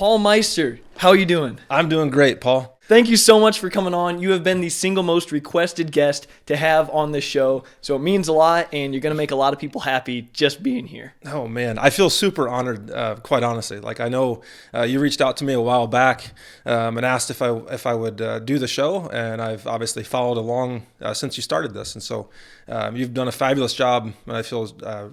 Paul Meister, how are you doing? I'm doing great, Paul. Thank you so much for coming on. You have been the single most requested guest to have on this show, so it means a lot, and you're going to make a lot of people happy just being here. Oh, man. I feel super honored, quite honestly. Like, I know you reached out to me a while back and asked if I would do the show, and I've obviously followed along since you started this. And so you've done a fabulous job, and I feel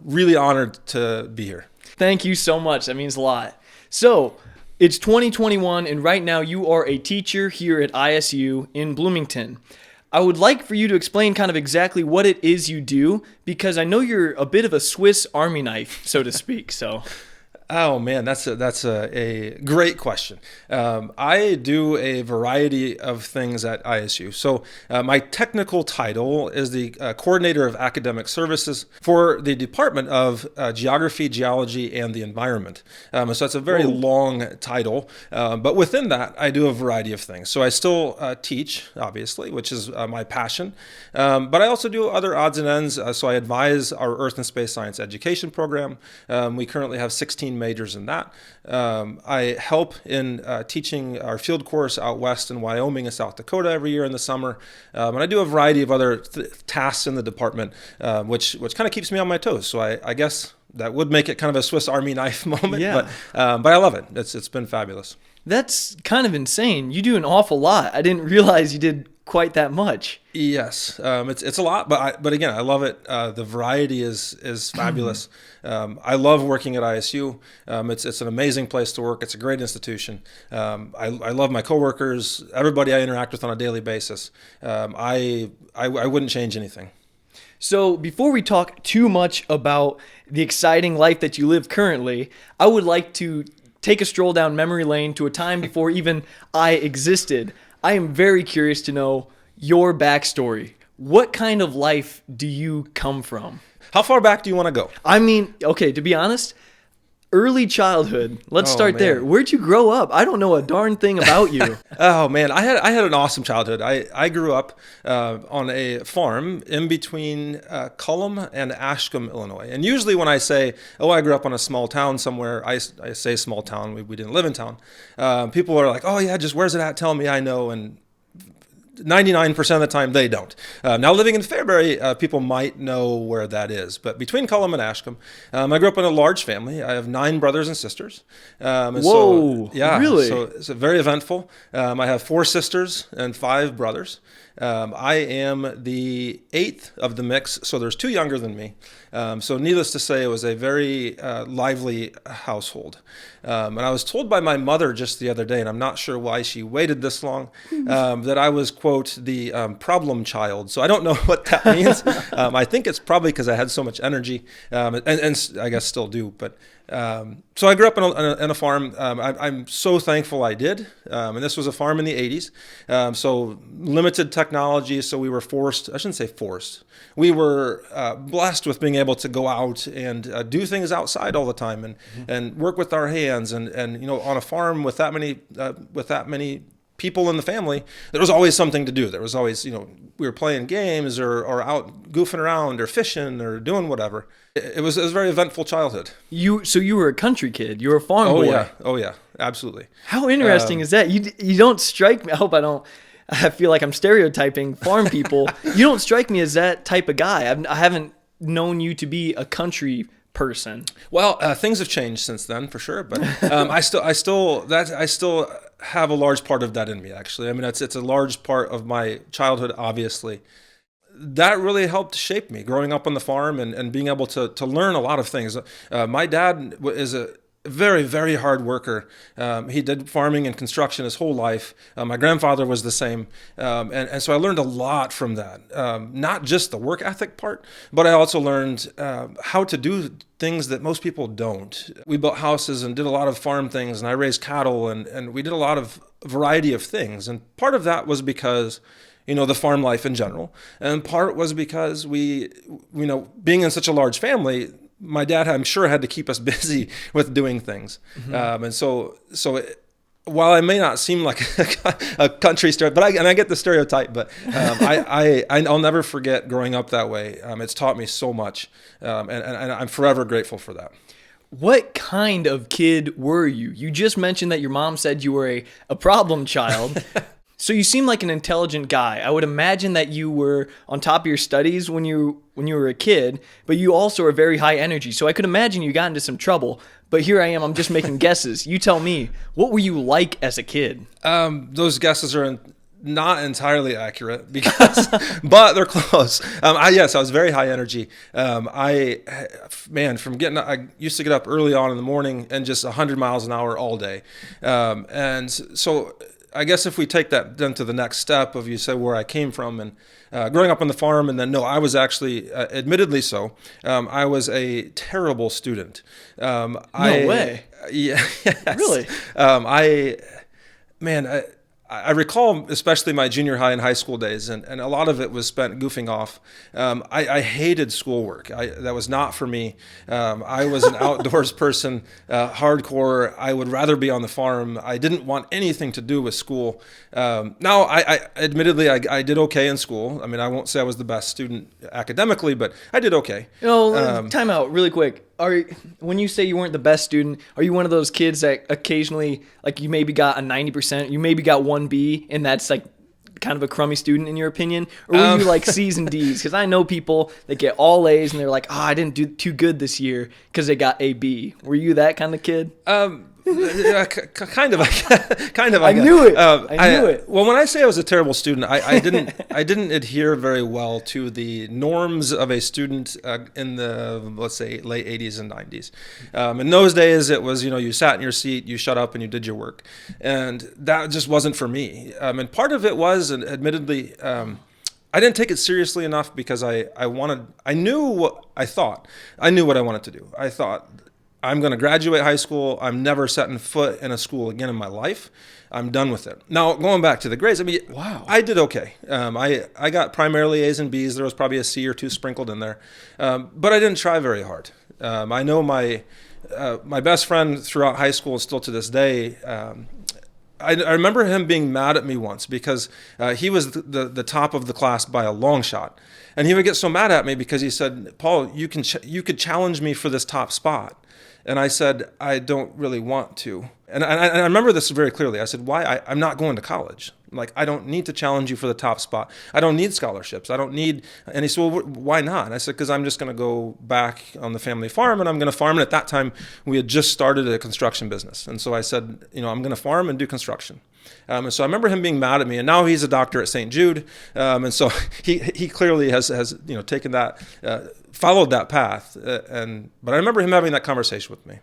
really honored to be here. Thank you so much. That means a lot. So, it's 2021, and right now you are a teacher here at ISU in Bloomington. I would like for you to explain kind of exactly what it is you do, because I know you're a bit of a Swiss Army knife, so to speak. Oh, man, that's a great question. I do a variety of things at ISU. So my technical title is the Coordinator of Academic Services for the Department of Geography, Geology, and the Environment. So that's a very long title. But within that, I do a variety of things. So I still teach, obviously, which is my passion. But I also do other odds and ends. So I advise our Earth and Space Science Education program. We currently have 16 majors in that. I help in teaching our field course out west in Wyoming and South Dakota every year in the summer. And I do a variety of other tasks in the department, which kind of keeps me on my toes. So I guess that would make it kind of a Swiss Army knife moment, yeah. But I love it. It's been fabulous. That's kind of insane. You do an awful lot. I didn't realize you did quite that much. Yes, it's a lot, but again, I love it. The variety is fabulous. I love working at ISU. It's an amazing place to work. It's a great institution. I love my coworkers, everybody I interact with on a daily basis. I wouldn't change anything. So before we talk too much about the exciting life that you live currently, I would like to take a stroll down memory lane to a time before even I existed. I am very curious to know your backstory. What kind of life do you come from? How far back do you want to go? I mean, okay, to be honest, early childhood. Let's start there. Where'd you grow up? I don't know a darn thing about you. Oh, man, I had an awesome childhood. I grew up on a farm in between Cullom and Ashkum, Illinois. And usually when I say, I grew up on a small town somewhere, I say small town. We didn't live in town. People are like, oh, yeah, just where's it at? Tell me, I know. And 99% of the time, they don't. Now, living in Fairbury, people might know where that is. But between Cullom and Ashkum, I grew up in a large family. I have 9 brothers and sisters. Whoa, so, yeah, really? So it's very eventful. I have 4 sisters and 5 brothers. I am the 8th of the mix, so there's 2 younger than me. So needless to say, it was a very lively household. And I was told by my mother just the other day, and I'm not sure why she waited this long, that I was, quote, the problem child. So I don't know what that means. I think it's probably because I had so much energy, and I guess still do. But so I grew up in a farm. I'm so thankful I did. And this was a farm in the 80s. So limited technology. So we were forced, I shouldn't say forced. We were blessed with being able to go out and do things outside all the time and work with our hands. And on a farm with that many people in the family, there was always something to do. There was always, we were playing games or out goofing around or fishing or doing whatever. It was a very eventful childhood. So you were a country kid. You were a farm boy. Oh yeah, absolutely. How interesting is that? You don't strike me. I feel like I'm stereotyping farm people. You don't strike me as that type of guy. I haven't known you to be a country person. Well, things have changed since then, for sure. But I still have a large part of that in me. Actually, I mean, it's a large part of my childhood. Obviously, that really helped shape me growing up on the farm and being able to learn a lot of things. My dad is a very, very hard worker. He did farming and construction his whole life. My grandfather was the same. And so I learned a lot from that. Not just the work ethic part, but I also learned how to do things that most people don't. We built houses and did a lot of farm things, and I raised cattle, and we did a lot of variety of things. And part of that was because the farm life in general. And part was because we, being in such a large family, my dad, I'm sure, had to keep us busy with doing things. Mm-hmm. And so while I may not seem like a country star, but I get the stereotype, but I'll never forget growing up that way. It's taught me so much, and I'm forever grateful for that. what kind of kid were you? You just mentioned that your mom said you were a problem child. So you seem like an intelligent guy. I would imagine that you were on top of your studies when you were a kid, but you also are very high energy. So I could imagine you got into some trouble. But here I am, I'm just making guesses. You tell me, what were you like as a kid? Those guesses are not entirely accurate but they're close. I was very high energy. I used to get up early on in the morning and just 100 miles an hour all day. And so I guess if we take that then to the next step of, you said where I came from, and growing up on the farm, and then I was actually, admittedly so, I was a terrible student. No way. Yeah. Yes. Really? I recall especially my junior high and high school days, and a lot of it was spent goofing off. I hated schoolwork. That was not for me. I was an outdoors person, hardcore. I would rather be on the farm. I didn't want anything to do with school. Now, I admittedly, I did okay in school. I mean, I won't say I was the best student academically, but I did okay. Time out really quick. When you say you weren't the best student, are you one of those kids that occasionally, like, you maybe got a 90%, you maybe got 1B, and that's like kind of a crummy student in your opinion? Or were you like C's and D's? Because I know people that get all A's and they're like, I didn't do too good this year because they got a B. Were you that kind of kid? Kind of. I knew it. I knew it. Well, when I say I was a terrible student, I didn't adhere very well to the norms of a student in the, let's say, late 80s and 90s. In those days, it was, you sat in your seat, you shut up, and you did your work, and that just wasn't for me. And part of it was, and admittedly, I didn't take it seriously enough because I knew what I wanted to do. I thought, I'm going to graduate high school. I'm never setting foot in a school again in my life. I'm done with it. Now, going back to the grades, I mean, wow, I did okay. I got primarily A's and B's. There was probably a C or two sprinkled in there, but I didn't try very hard. I know my best friend throughout high school, still to this day, I remember him being mad at me once because he was the top of the class by a long shot. And he would get so mad at me because he said, Paul, you could challenge me for this top spot. And I said, I don't really want to. And I remember this very clearly. I said, why? I'm not going to college. Like, I don't need to challenge you for the top spot. I don't need scholarships. I don't need. And he said, well, why not? And I said, because I'm just going to go back on the family farm and I'm going to farm. And at that time, we had just started a construction business. And so I said, I'm going to farm and do construction. And so I remember him being mad at me, and now he's a doctor at St. Jude. And so he clearly has taken that, followed that path. But I remember him having that conversation with me.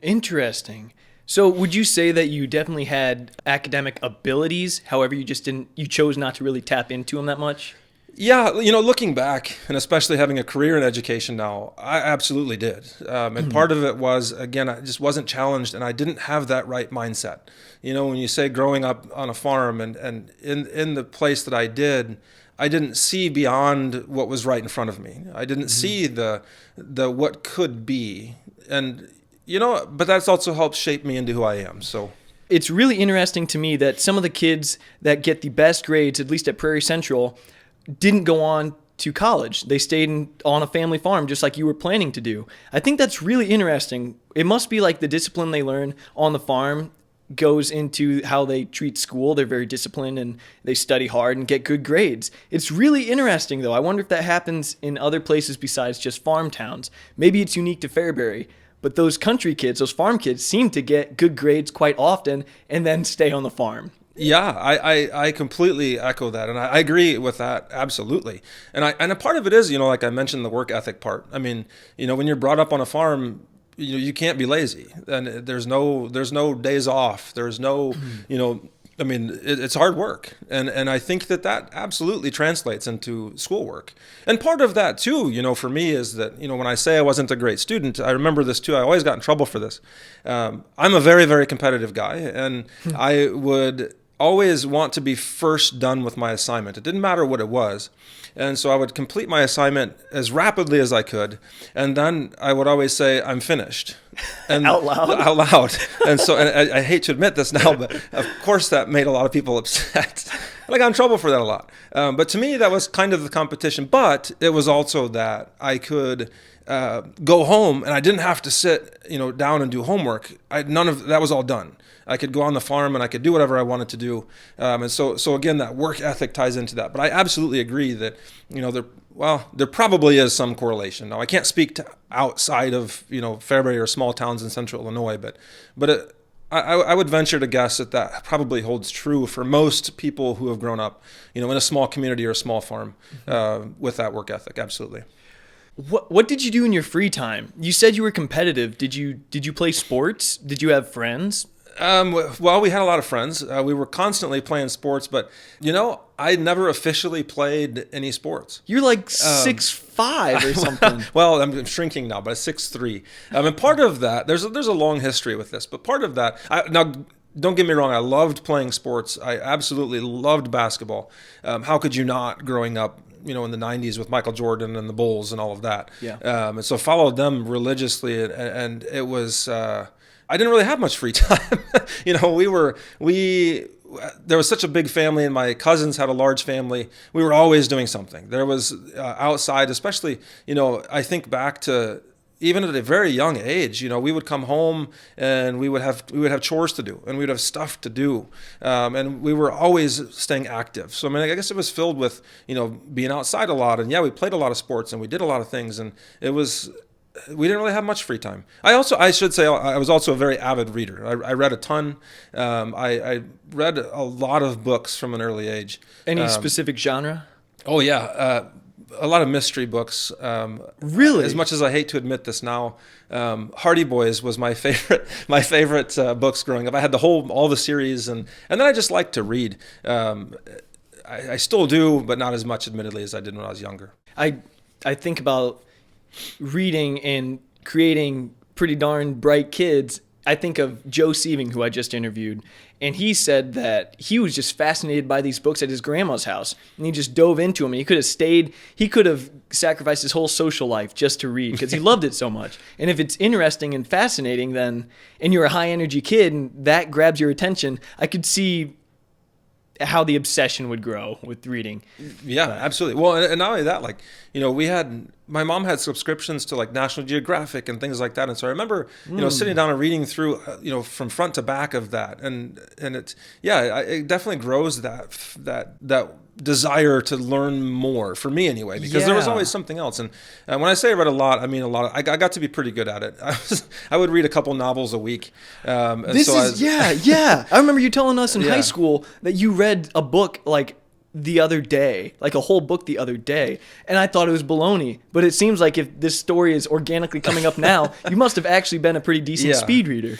Interesting. So would you say that you definitely had academic abilities, however you chose not to really tap into them that much? Yeah, looking back, and especially having a career in education now, I absolutely did. And part of it was, again, I just wasn't challenged, and I didn't have that right mindset. When you say growing up on a farm and in the place that I didn't see beyond what was right in front of me. I didn't see the what could be. And, but that's also helped shape me into who I am, so. It's really interesting to me that some of the kids that get the best grades, at least at Prairie Central, didn't go on to college. They stayed on a family farm just like you were planning to do. I think that's really interesting. It must be like the discipline they learn on the farm goes into how they treat school. They're very disciplined and they study hard and get good grades. It's really interesting though. I wonder if that happens in other places besides just farm towns. Maybe it's unique to Fairbury, but those country kids, those farm kids seem to get good grades quite often and then stay on the farm. Yeah, I completely echo that, and I agree with that absolutely. And a part of it is, like I mentioned, the work ethic part. I mean, when you're brought up on a farm, you can't be lazy, and there's no days off. There's no, it's hard work, and I think that absolutely translates into schoolwork. And part of that too, for me is that when I say I wasn't a great student, I remember this too. I always got in trouble for this. I'm a very, very competitive guy, and I would always want to be first done with my assignment. It didn't matter what it was. And so I would complete my assignment as rapidly as I could. And then I would always say, I'm finished. And Out loud? Out loud. And so, and I hate to admit this now, but of course that made a lot of people upset. And I got in trouble for that a lot. But to me, that was kind of the competition. But it was also that I could go home and I didn't have to sit, down and do homework. None of that was all done. I could go on the farm and I could do whatever I wanted to do. And so again, that work ethic ties into that. But I absolutely agree that, there probably is some correlation. Now, I can't speak to outside of, Fairbury or small towns in central Illinois, but I would venture to guess that probably holds true for most people who have grown up, in a small community or a small farm with that work ethic. Absolutely. What did you do in your free time? You said you were competitive. Did you play sports? Did you have friends? Well, we had a lot of friends. We were constantly playing sports, but I never officially played any sports. You're like 6'5" or something. Well, I'm shrinking now, but I'm 6'3". And part of that, there's a long history with this, but part of that, now don't get me wrong, I loved playing sports. I absolutely loved basketball. How could you not growing up? In the 90s with Michael Jordan and the Bulls and all of that. Yeah. And so followed them religiously, and it was. I didn't really have much free time. There was such a big family, and my cousins had a large family. We were always doing something. There was outside, especially, I think back to even at a very young age, we would come home and we would have chores to do and we would have stuff to do. And we were always staying active. So, I guess it was filled with, being outside a lot. And yeah, we played a lot of sports and we did a lot of things, and we didn't really have much free time. I should say I was also a very avid reader. I read a ton. I read a lot of books from an early age. Any specific genre? Oh yeah. A lot of mystery books. Really? As much as I hate to admit this now, Hardy Boys was my favorite books growing up. I had all the series, and then I just liked to read. I still do, but not as much, admittedly, as I did when I was younger. I think about reading and creating pretty darn bright kids. I think of Joe Sieving, who I just interviewed, and he said that he was just fascinated by these books at his grandma's house, and he just dove into them, and he could have sacrificed his whole social life just to read because he loved it so much. And if it's interesting and fascinating, then, and you're a high-energy kid, and that grabs your attention, I could see how the obsession would grow with reading. Yeah, absolutely. Well, and not only that, my mom had subscriptions to National Geographic and things like that. And so I remember, sitting down and reading through, from front to back of that. And it definitely grows that desire to learn more, for me anyway, because there was always something else. And when I say I read a lot, I mean a lot. I got to be pretty good at it. I would read a couple novels a week. I remember you telling us in high school that you read a book the other day, a whole book the other day, and I thought it was baloney. But it seems like if this story is organically coming up now, you must have actually been a pretty decent speed reader.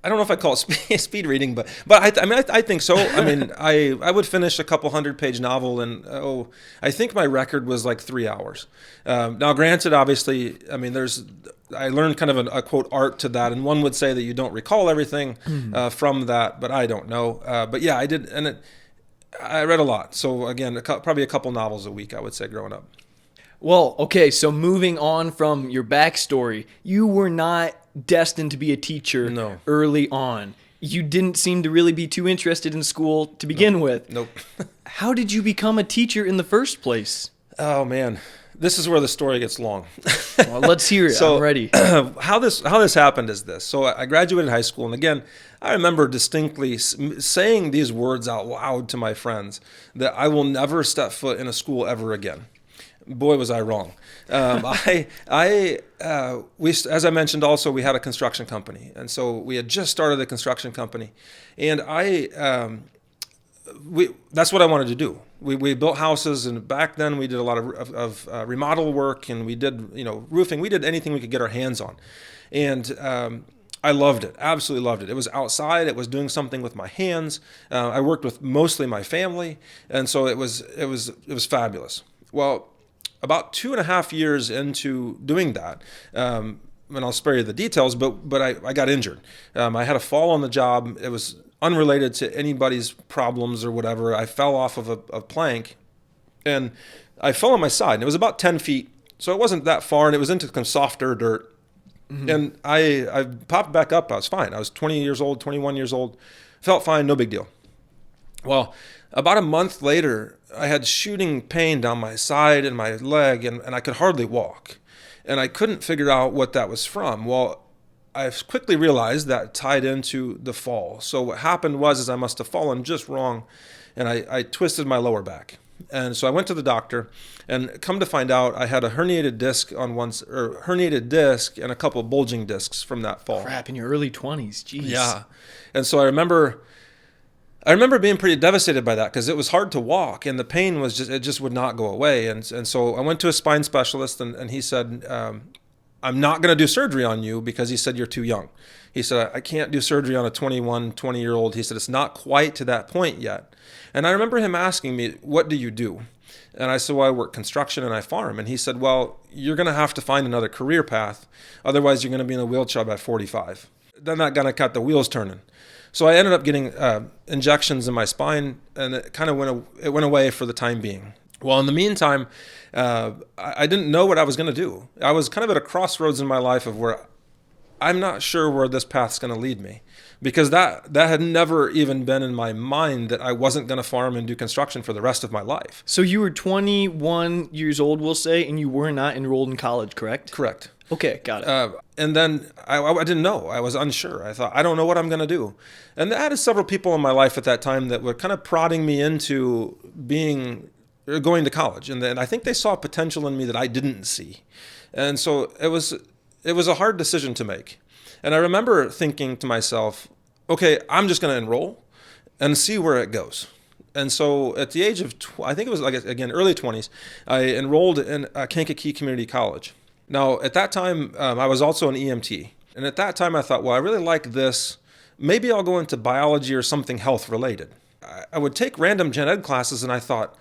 I don't know if I call it speed reading, but I think so. I would finish a couple 100-page novel, and I think my record was 3 hours. Now, granted, obviously, I learned kind of a quote art to that, and one would say that you don't recall everything from that, but I don't know. But yeah, I did, and I read a lot. So again, probably a couple novels a week, I would say, growing up. Well, okay, so moving on from your backstory, you were not destined to be a teacher early on. You didn't seem to really be too interested in school to begin with. Nope. How did you become a teacher in the first place? Oh, man. This is where the story gets long. Well, let's hear it. So, I'm ready. How this happened is this. So I graduated high school, and again, I remember distinctly saying these words out loud to my friends, that I will never step foot in a school ever again. Boy, was I wrong. As I mentioned, also we had a construction company, and so we had just started a construction company, and that's what I wanted to do. We built houses, and back then we did a lot of remodel work, and we did roofing. We did anything we could get our hands on, and I loved it. Absolutely loved it. It was outside. It was doing something with my hands. I worked with mostly my family, and so it was fabulous. Well, about 2.5 years into doing that, and I'll spare you the details, but I got injured. I had a fall on the job. It was unrelated to anybody's problems or whatever. I fell off of a plank, and I fell on my side. And it was about 10 feet, so it wasn't that far, and it was into some softer dirt. Mm-hmm. And I popped back up. I was fine. I was 21 years old, felt fine, no big deal. Well, about a month later, I had shooting pain down my side and my leg, and I could hardly walk. And I couldn't figure out what that was from. Well, I quickly realized that tied into the fall. So what happened was I must have fallen just wrong, and I twisted my lower back. And so I went to the doctor, and come to find out, I had a herniated disc herniated disc and a couple of bulging discs from that fall. Crap, in your early 20s. Jeez. Yeah. And so I remember being pretty devastated by that, because it was hard to walk, and the pain was just would not go away. And so I went to a spine specialist, and he said, I'm not going to do surgery on you, because he said, you're too young. He said, I can't do surgery on a 20-year-old. He said, it's not quite to that point yet. And I remember him asking me, what do you do? And I said, well, I work construction and I farm. And he said, well, you're going to have to find another career path. Otherwise, you're going to be in a wheelchair by 45. Then that going to got the wheels turning. So I ended up getting injections in my spine, and it kind of went away for the time being. Well, in the meantime, I didn't know what I was going to do. I was kind of at a crossroads in my life of where I'm not sure where this path's going to lead me, because that had never even been in my mind that I wasn't going to farm and do construction for the rest of my life. So you were 21 years old, we'll say, and you were not enrolled in college, correct? Correct. Okay, got it. And then I didn't know. I was unsure. I thought, I don't know what I'm going to do. And I had several people in my life at that time that were kind of prodding me into going to college. And then I think they saw potential in me that I didn't see. And so it was a hard decision to make. And I remember thinking to myself, okay, I'm just going to enroll and see where it goes. And so at the age of, I think it was early 20s, I enrolled in Kankakee Community College. Now, at that time, I was also an EMT. And at that time, I thought, well, I really like this. Maybe I'll go into biology or something health related. I would take random gen ed classes, and I thought,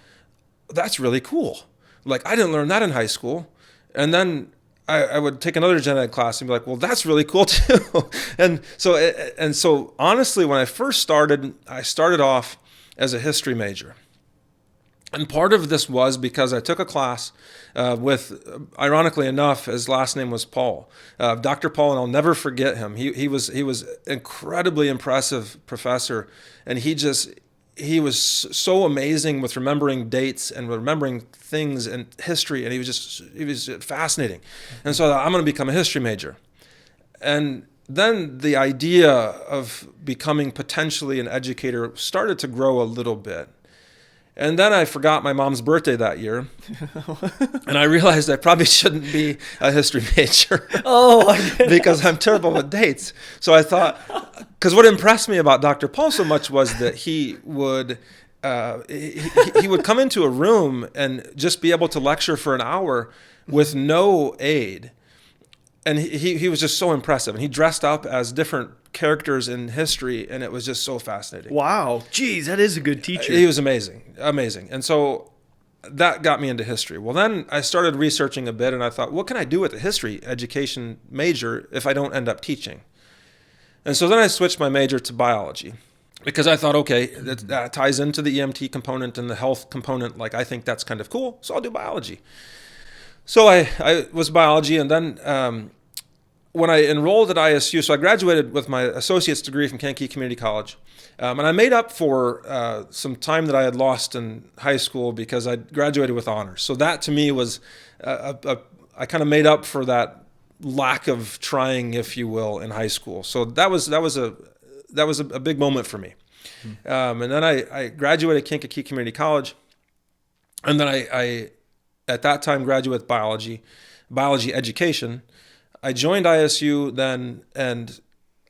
that's really cool. Like, I didn't learn that in high school. And then I would take another gen ed class and be like, well, that's really cool too. and so honestly, when I first started, I started off as a history major. And part of this was because I took a class with, ironically enough, his last name was Paul, Dr. Paul, and I'll never forget him. He was incredibly impressive professor, and he was so amazing with remembering dates and remembering things and history, and he was fascinating. And so I thought, I'm going to become a history major. And then the idea of becoming potentially an educator started to grow a little bit. And then I forgot my mom's birthday that year, and I realized I probably shouldn't be a history major. Because I'm terrible with dates. So I thought, because what impressed me about Dr. Paul so much was that he would come into a room and just be able to lecture for an hour with no aid. And he was just so impressive. And he dressed up as different characters in history, and it was just so fascinating. Wow. Geez, that is a good teacher. He was amazing. And so that got me into history. Well, then I started researching a bit, and I thought, what can I do with a history education major if I don't end up teaching? And so then I switched my major to biology, because I thought, okay, that ties into the EMT component and the health component. Like, I think that's kind of cool, so I'll do biology. So I was biology, and then when I enrolled at ISU, so I graduated with my associate's degree from Kankakee Community College, and I made up for some time that I had lost in high school because I graduated with honors. So that to me was, I kind of made up for that lack of trying, if you will, in high school. So that was a big moment for me. And then I graduated Kankakee Community College, and then I at that time graduated with biology education. I joined ISU then, and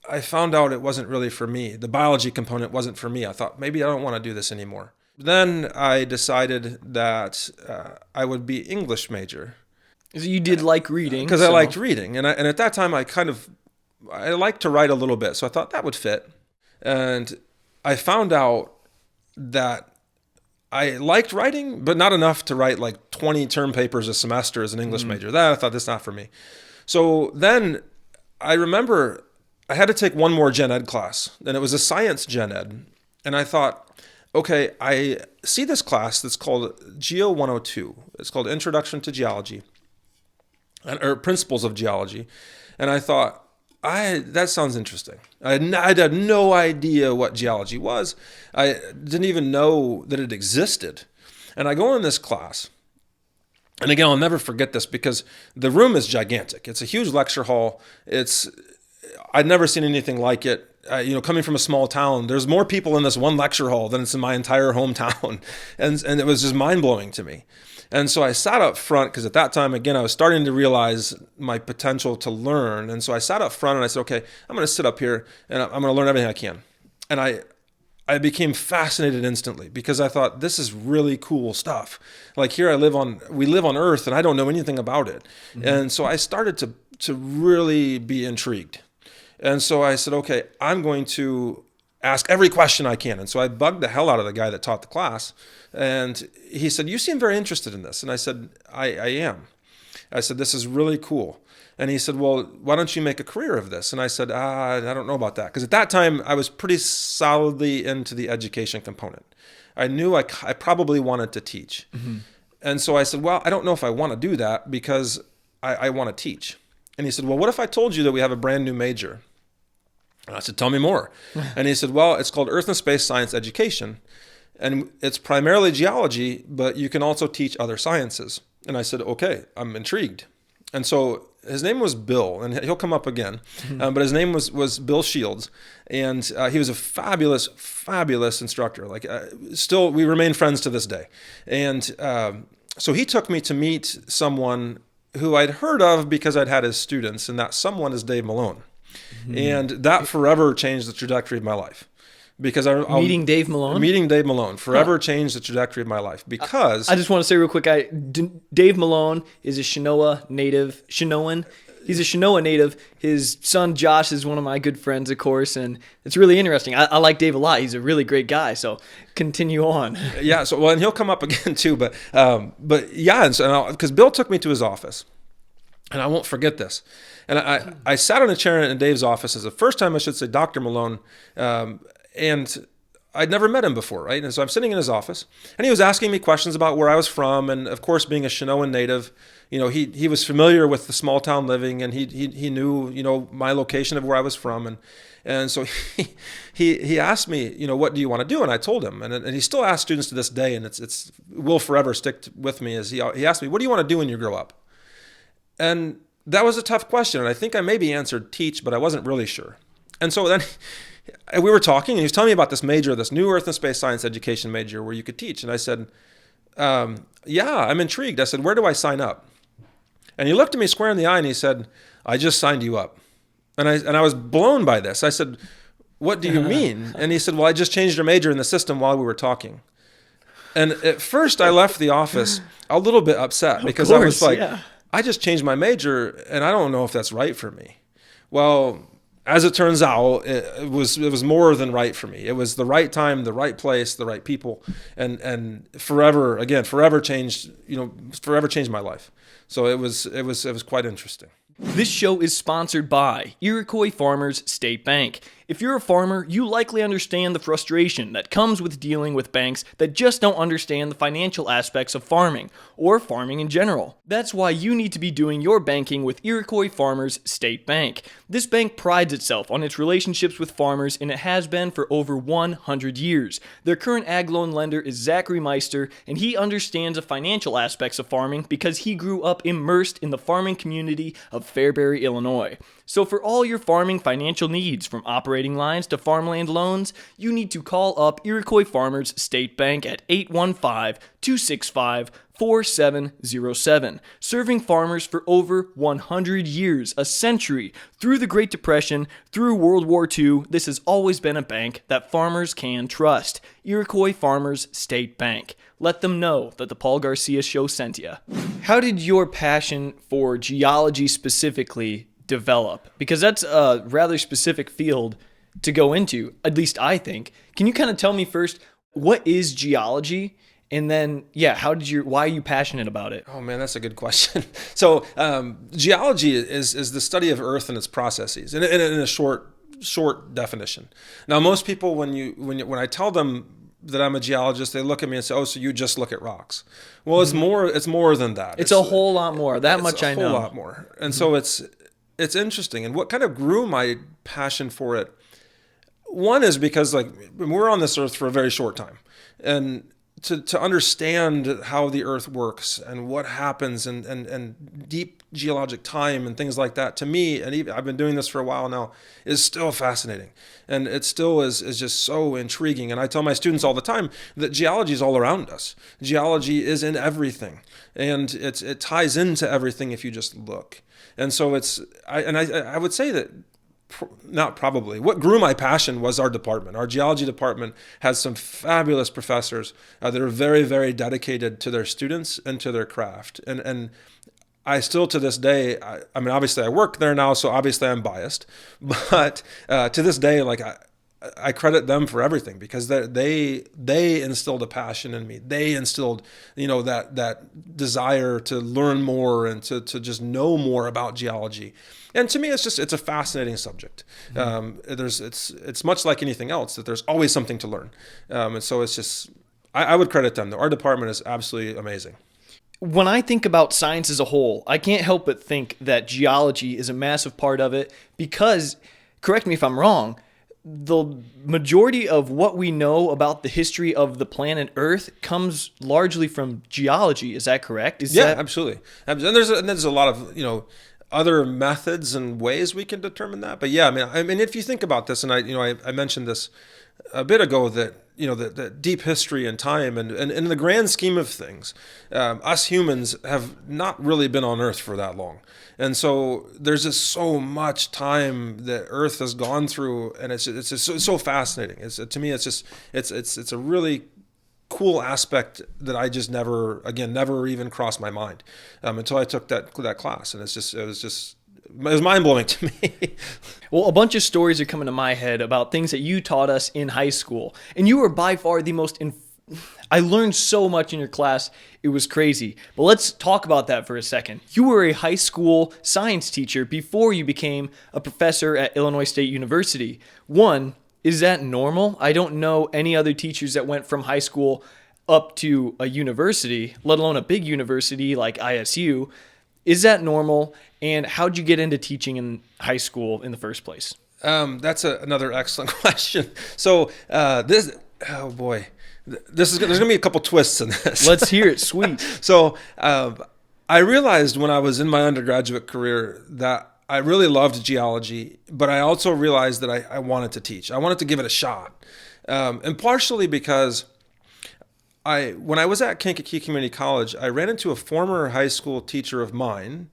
I found out it wasn't really for me. The biology component wasn't for me. I thought, maybe I don't want to do this anymore. Then I decided that I would be English major. You did like reading. Because I liked reading. And at that time, I liked to write a little bit. So I thought that would fit. And I found out that I liked writing, but not enough to write like 20 term papers a semester as an English major. I thought, this is not for me. So then I remember I had to take one more gen ed class, and it was a science gen ed. And I thought, okay, I see this class that's called Geo 102. It's called Introduction to Geology, or Principles of Geology. And I thought, that sounds interesting. I had no idea what geology was. I didn't even know that it existed. And I go in this class. And again, I'll never forget this because the room is gigantic. It's a huge lecture hall. I'd never seen anything like it. Coming from a small town, there's more people in this one lecture hall than it's in my entire hometown. And it was just mind-blowing to me. And so I sat up front because at that time, again, I was starting to realize my potential to learn. And so I sat up front and I said, okay, I'm going to sit up here and I'm going to learn everything I can. And I became fascinated instantly because I thought, this is really cool stuff. Like here we live on Earth and I don't know anything about it. Mm-hmm. And so I started to really be intrigued. And so I said, okay, I'm going to ask every question I can. And so I bugged the hell out of the guy that taught the class. And he said, you seem very interested in this. And I said, I am. I said, this is really cool. And he said, well, why don't you make a career of this? And I said, I don't know about that. Because at that time, I was pretty solidly into the education component. I knew I probably wanted to teach. Mm-hmm. And so I said, well, I don't know if I want to do that because I want to teach. And he said, well, what if I told you that we have a brand new major? And I said, tell me more. And he said, well, it's called Earth and Space Science Education. And it's primarily geology, but you can also teach other sciences. And I said, okay, I'm intrigued. And so his name was Bill, and he'll come up again. But his name was Bill Shields, and he was a fabulous, fabulous instructor. Still, we remain friends to this day. And so he took me to meet someone who I'd heard of because I'd had his students, and that someone is Dave Malone. And that forever changed the trajectory of my life. Because meeting Dave Malone forever changed the trajectory of my life. Because I just want to say real quick, Dave Malone is a Shinoan. He's a Shinoa native. His son Josh is one of my good friends, of course, and it's really interesting. I like Dave a lot. He's a really great guy. So continue on. Yeah. So and he'll come up again too. But yeah, and so because Bill took me to his office, and I won't forget this. And I sat in a chair in Dave's office. It's the first time I should say Dr. Malone. And I'd never met him before, right? And so I'm sitting in his office, and he was asking me questions about where I was from, and of course, being a Shinoan native, he was familiar with the small town living, and he knew my location of where I was from, and so he asked me, what do you want to do? And I told him, and he still asks students to this day, and it will forever stick with me. As he asked me, what do you want to do when you grow up? And that was a tough question, and I think I maybe answered teach, but I wasn't really sure. And so then we were talking, and he was telling me about this major, this new Earth and Space Science Education major where you could teach. And I said, yeah, I'm intrigued. I said, where do I sign up? And he looked at me square in the eye, and he said, I just signed you up. And I was blown by this. I said, what do you mean? And he said, well, I just changed your major in the system while we were talking. And at first, I left the office a little bit upset because I was like, I just changed my major, and I don't know if that's right for me. Well, as it turns out, it was more than right for me. It was the right time, the right place, the right people, and forever changed my life. So it was quite interesting. This show is sponsored by Iroquois Farmers State Bank. If you're a farmer, you likely understand the frustration that comes with dealing with banks that just don't understand the financial aspects of farming, or farming in general. That's why you need to be doing your banking with Iroquois Farmers State Bank. This bank prides itself on its relationships with farmers, and it has been for over 100 years. Their current ag loan lender is Zachary Meister, and he understands the financial aspects of farming because he grew up immersed in the farming community of Fairbury, Illinois. So for all your farming financial needs, from operating lines to farmland loans, you need to call up Iroquois Farmers State Bank at 815-265-4707. Serving farmers for over 100 years, a century. Through the Great Depression, through World War II, this has always been a bank that farmers can trust. Iroquois Farmers State Bank. Let them know that the Paul Garcia Show sent you. How did your passion for geology specifically develop? Because that's a rather specific field to go into, at least I think. Can you kind of tell me first, what is geology? And then, why are you passionate about it? Oh man, that's a good question. So geology is the study of Earth and its processes, in a short definition. Now, most people, when I tell them that I'm a geologist, they look at me and say, "Oh, so you just look at rocks?" Well, it's more than that. It's a whole lot more. That much I know. It's a whole lot more. And so it's interesting. And what kind of grew my passion for it, one is because we're on this earth for a very short time. And to understand how the earth works and what happens and deep geologic time and things like that, to me, and even, I've been doing this for a while now, is still fascinating. And it still is just so intriguing. And I tell my students all the time that geology is all around us. Geology is in everything. And it ties into everything if you just look. And so I would say that not probably. What grew my passion was our department. Our geology department has some fabulous professors that are very, very dedicated to their students and to their craft. And I still, to this day, I mean, obviously I work there now, so obviously I'm biased. But to this day, like I credit them for everything, because they instilled a passion in me. They instilled, that desire to learn more and to just know more about geology. And to me, it's a fascinating subject. It's much like anything else, that there's always something to learn. And so it's just, I would credit them. Our department is absolutely amazing. When I think about science as a whole, I can't help but think that geology is a massive part of it because, correct me if I'm wrong, the majority of what we know about the history of the planet Earth comes largely from geology. Is that correct? Absolutely. And there's a lot of, other methods and ways we can determine that. But yeah, I mean, if you think about this, and I mentioned this a bit ago, that the deep history and time and in the grand scheme of things, us humans have not really been on Earth for that long. And so there's just so much time that Earth has gone through, and it's just so fascinating. To me, it's a really cool aspect that I just never even crossed my mind until I took that class, and it was mind-blowing to me. Well, a bunch of stories are coming to my head about things that you taught us in high school, and you were by far the most I learned so much in your class. It was crazy. But let's talk about that for a second. You were a high school science teacher before you became a professor at Illinois State University. One, is that normal? I don't know any other teachers that went from high school up to a university, let alone a big university like ISU. Is that normal? And how'd you get into teaching in high school in the first place? That's another excellent question. So there's going to be a couple twists in this. Let's hear it. Sweet. So I realized when I was in my undergraduate career that I really loved geology, but I also realized that I wanted to teach. I wanted to give it a shot. And partially because when I was at Kankakee Community College, I ran into a former high school teacher of mine,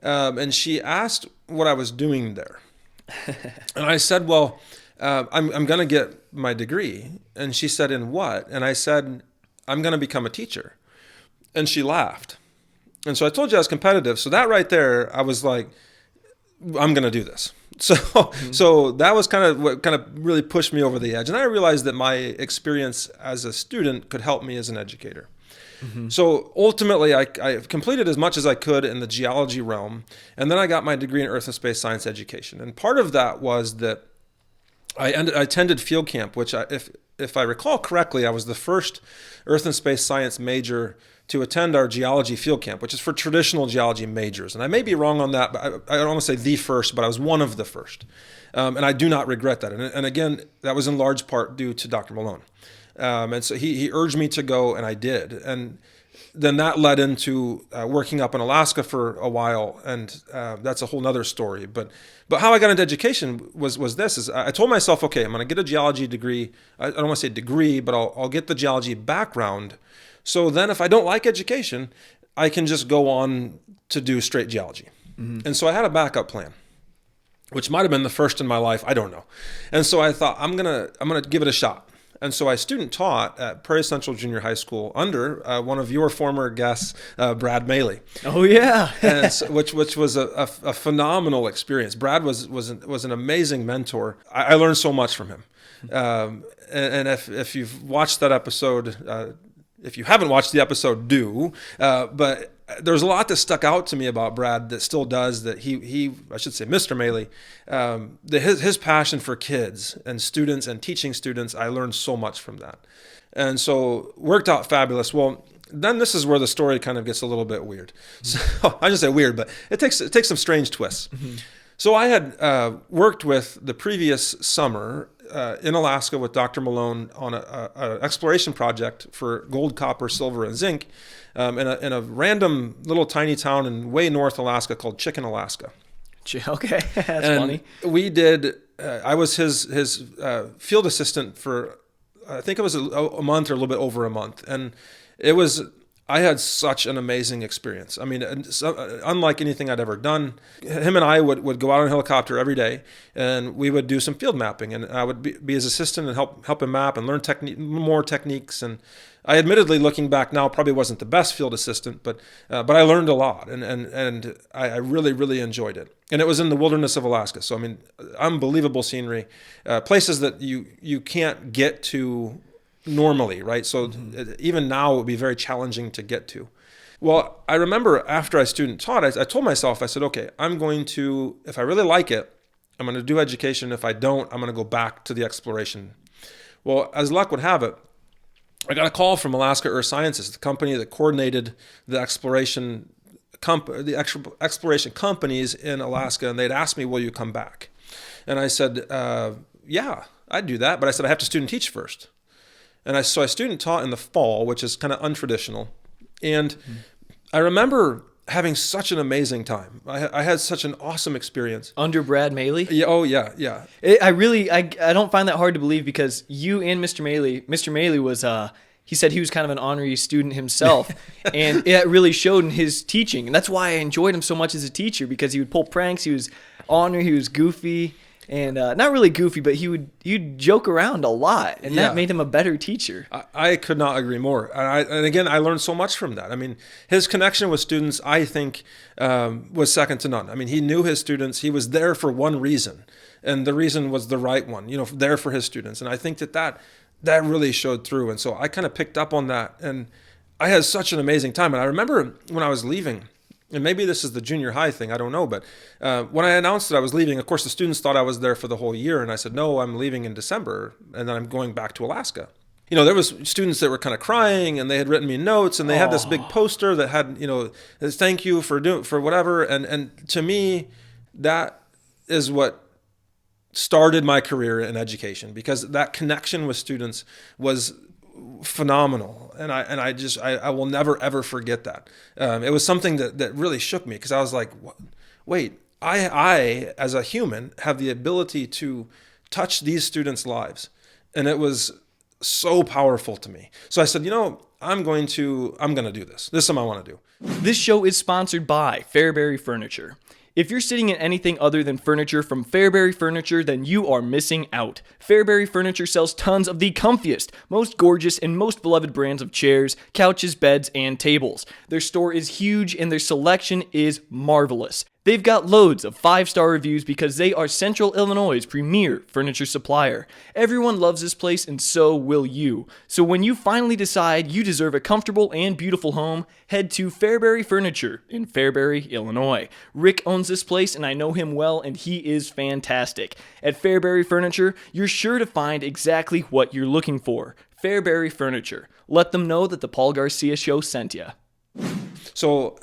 and she asked what I was doing there. And I said, well, I'm going to get my degree. And she said, in what? And I said, I'm going to become a teacher. And she laughed. And so I told you I was competitive. So that right there, I was like, I'm going to do this. So that was kind of what kind of really pushed me over the edge. And I realized that my experience as a student could help me as an educator. Mm-hmm. So ultimately, I completed as much as I could in the geology realm. And then I got my degree in Earth and Space Science Education. And part of that was that I attended field camp, which if I recall correctly, I was the first Earth and Space Science major to attend our geology field camp, which is for traditional geology majors. And I may be wrong on that, but I don't want to say the first, but I was one of the first. And I do not regret that. And again, that was in large part due to Dr. Malone. And so he urged me to go, and I did. And then that led into working up in Alaska for a while, and that's a whole nother story. But how I got into education was this: I told myself, okay, I'm going to get a geology degree. I don't want to say degree, but I'll get the geology background. So then if I don't like education, I can just go on to do straight geology. Mm-hmm. And so I had a backup plan, which might have been the first in my life. I don't know. And so I thought, I'm gonna give it a shot. And so I student taught at Prairie Central Junior High School under one of your former guests, Brad Maley. Oh yeah, and so, which was a phenomenal experience. Brad was an amazing mentor. I learned so much from him. And if you've watched that episode, if you haven't watched the episode, do. But there's a lot that stuck out to me about Brad that still does. That he I should say, Mr. Maley, his passion for kids and students and teaching students. I learned so much from that, and so worked out fabulous. Well, then this is where the story kind of gets a little bit weird. Mm-hmm. So I just say weird, but it takes some strange twists. Mm-hmm. So I had worked with the previous summer in Alaska with Dr. Malone on an exploration project for gold, copper, silver, and zinc in a random little tiny town in way north Alaska called Chicken, Alaska. Okay, that's and funny. We did. I was his field assistant for, I think it was a month or a little bit over a month, and it was. I had such an amazing experience. I mean, unlike anything I'd ever done. Him and I would go out on a helicopter every day, and we would do some field mapping. And I would be his assistant and help him map and learn more techniques. And I admittedly, looking back now, probably wasn't the best field assistant, but I learned a lot, and I really, really enjoyed it. And it was in the wilderness of Alaska. So, I mean, unbelievable scenery, places that you can't get to normally, right? So even now it would be very challenging to get to. Well, I remember after I student taught, I told myself, I said, okay, I'm going to, if I really like it, I'm going to do education. If I don't, I'm going to go back to the exploration. Well, as luck would have it, I got a call from Alaska Earth Sciences, the company that coordinated the exploration companies in Alaska, and they'd asked me, will you come back? And I said, yeah, I'd do that, but I said, I have to student teach first. And I student taught in the fall, which is kind of untraditional. And I remember having such an amazing time. I had such an awesome experience. Under Brad Maley? Yeah, oh, yeah. I don't find that hard to believe, because you and Mr. Maley was, he said he was kind of an honorary student himself. And it really showed in his teaching. And that's why I enjoyed him so much as a teacher, because he would pull pranks. He was honorary, he was goofy. And not really goofy, but you'd joke around a lot, and that made him a better teacher. I could not agree more. And again, I learned so much from that. I mean, his connection with students, I think, was second to none. I mean, he knew his students. He was there for one reason, and the reason was the right one, there for his students. And I think that really showed through. And so I kind of picked up on that, and I had such an amazing time. And I remember when I was leaving, and maybe this is the junior high thing, I don't know, but when I announced that I was leaving, of course, the students thought I was there for the whole year, and I said, no, I'm leaving in December, and then I'm going back to Alaska. There was students that were kind of crying, and they had written me notes, and they had this big poster that had, this thank you for whatever, and to me, that is what started my career in education, because that connection with students was phenomenal, and I will never ever forget that. It was something that really shook me, because I was like, wait, I as a human have the ability to touch these students' lives, and it was so powerful to me. So I said, I'm going to do this. This is something I want to do. This show is sponsored by Fairbury Furniture. If you're sitting in anything other than furniture from Fairbury Furniture, then you are missing out. Fairbury Furniture sells tons of the comfiest, most gorgeous, and most beloved brands of chairs, couches, beds, and tables. Their store is huge, and their selection is marvelous. They've got loads of 5-star reviews because they are Central Illinois' premier furniture supplier. Everyone loves this place, and so will you. So when you finally decide you deserve a comfortable and beautiful home, head to Fairbury Furniture in Fairbury, Illinois. Rick owns this place, and I know him well, and he is fantastic. At Fairbury Furniture, you're sure to find exactly what you're looking for. Fairbury Furniture. Let them know that the Paul Garcia Show sent you. So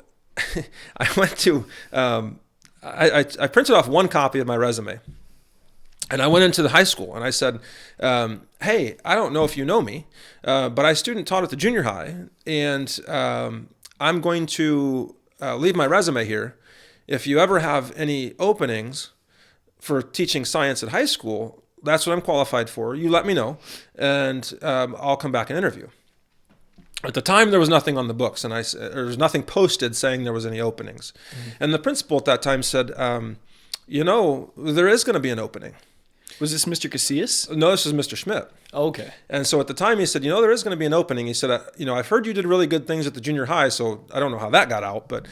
I went to, I printed off one copy of my resume, and I went into the high school, and I said, hey, I don't know if you know me, but I student taught at the junior high, and I'm going to leave my resume here. If you ever have any openings for teaching science at high school, that's what I'm qualified for. You let me know, and I'll come back and interview. At the time, there was nothing on the books, and there was nothing posted saying there was any openings. Mm-hmm. And the principal at that time said, there is going to be an opening. Was this Mr. Casillas? No, this is Mr. Schmidt. Oh, okay. And so at the time, he said, there is going to be an opening. He said, I've heard you did really good things at the junior high, so I don't know how that got out. But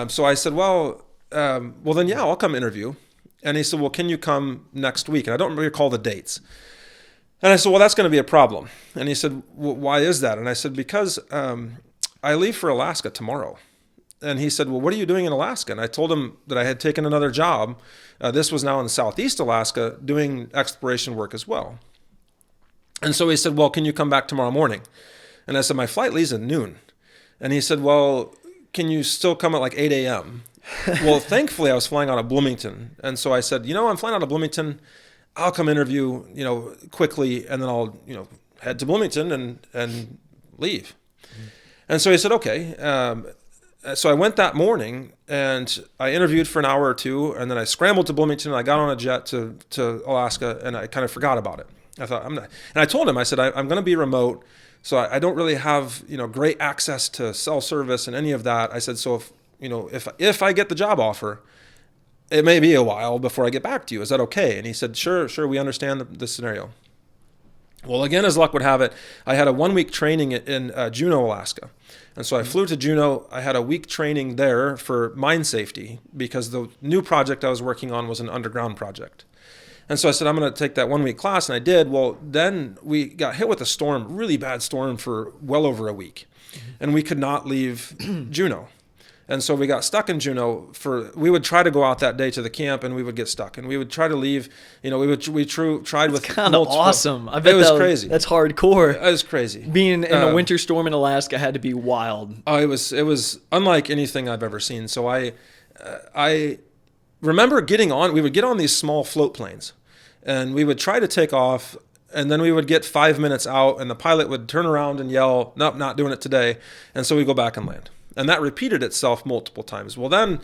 so I said, well, then, yeah, I'll come interview. And he said, well, can you come next week? And I don't recall the dates. And I said, well, that's going to be a problem. And he said, well, why is that? And I said, because I leave for Alaska tomorrow. And he said, well, what are you doing in Alaska? And I told him that I had taken another job. This was now in Southeast Alaska, doing exploration work as well. And so he said, well, can you come back tomorrow morning? And I said, my flight leaves at noon. And he said, well, can you still come at like 8 a.m.? Well, thankfully, I was flying out of Bloomington. And so I said, I'm flying out of Bloomington. I'll come interview, quickly, and then I'll, head to Bloomington and leave. And so he said, okay. So I went that morning and I interviewed for an hour or two, and then I scrambled to Bloomington and I got on a jet to Alaska, and I kind of forgot about it. I thought, I'm not, and I told him, I said, I'm going to be remote. So I don't really have, great access to cell service and any of that. I said, so if I get the job offer, it may be a while before I get back to you. Is that okay? And he said, sure, we understand the scenario. Well, again, as luck would have it, I had a 1-week training in Juneau, Alaska. And so I flew to Juneau. I had a week training there for mine safety because the new project I was working on was an underground project. And so I said, I'm going to take that 1-week class, and I did. Well, then we got hit with a storm, really bad storm for well over a week. And we could not leave Juneau. And so we got stuck in Juneau we would try to go out that day to the camp, and we would get stuck, and we would try to leave. Tried with kind of awesome. I bet it was crazy. That's hardcore. It was crazy. Being in a winter storm in Alaska had to be wild. Oh, it was unlike anything I've ever seen. So I remember getting on. We would get on these small float planes, and we would try to take off. And then we would get 5 minutes out, and the pilot would turn around and yell, "Nope, not doing it today." And so we go back and land. And that repeated itself multiple times. Well, then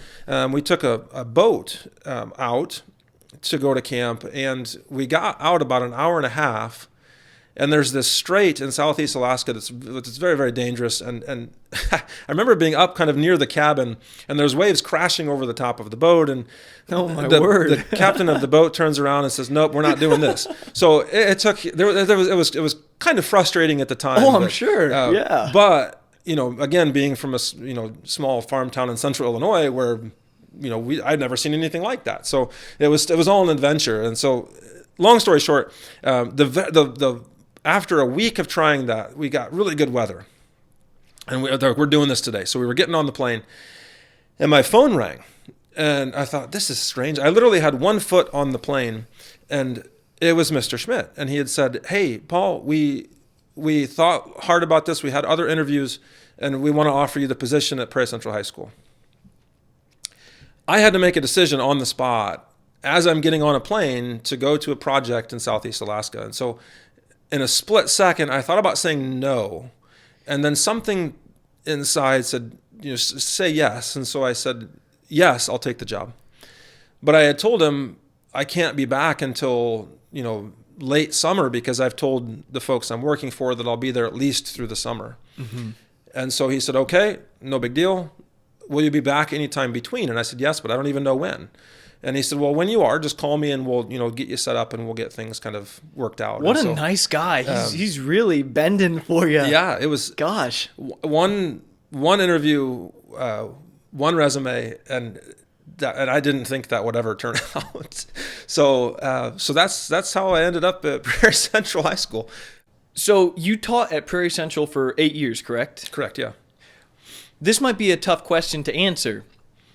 we took a boat out to go to camp, and we got out about an hour and a half. And there's this strait in southeast Alaska that's very, very dangerous. And I remember being up kind of near the cabin, and there's waves crashing over the top of the boat. And word. The captain of the boat turns around and says, "Nope, we're not doing this." So it was kind of frustrating at the time. Oh, I'm sure. Yeah. But again, being from a small farm town in central Illinois, where I'd never seen anything like that. So it was all an adventure. And so, long story short, after a week of trying that, we got really good weather, and we're doing this today. So we were getting on the plane, and my phone rang, and I thought, this is strange. I literally had one foot on the plane, and it was Mr. Schmidt, and he had said, "Hey, Paul, we thought hard about this. We had other interviews, and we want to offer you the position at Prairie Central High School." I had to make a decision on the spot as I'm getting on a plane to go to a project in southeast Alaska. And so in a split second, I thought about saying no. And then something inside said, say yes. And so I said, yes, I'll take the job. But I had told him I can't be back until, late summer, because I've told the folks I'm working for that I'll be there at least through the summer. Mm-hmm. And so he said, okay, no big deal. Will you be back anytime between? And I said, yes, but I don't even know when. And he said, well, when you are, just call me and we'll, get you set up and we'll get things kind of worked out. What a nice guy. He's really bending for you. Yeah, it was. Gosh. One interview, one resume, and I didn't think that would ever turn out. So that's how I ended up at Prairie Central High School. So you taught at Prairie Central for 8 years, correct? Correct, yeah. This might be a tough question to answer,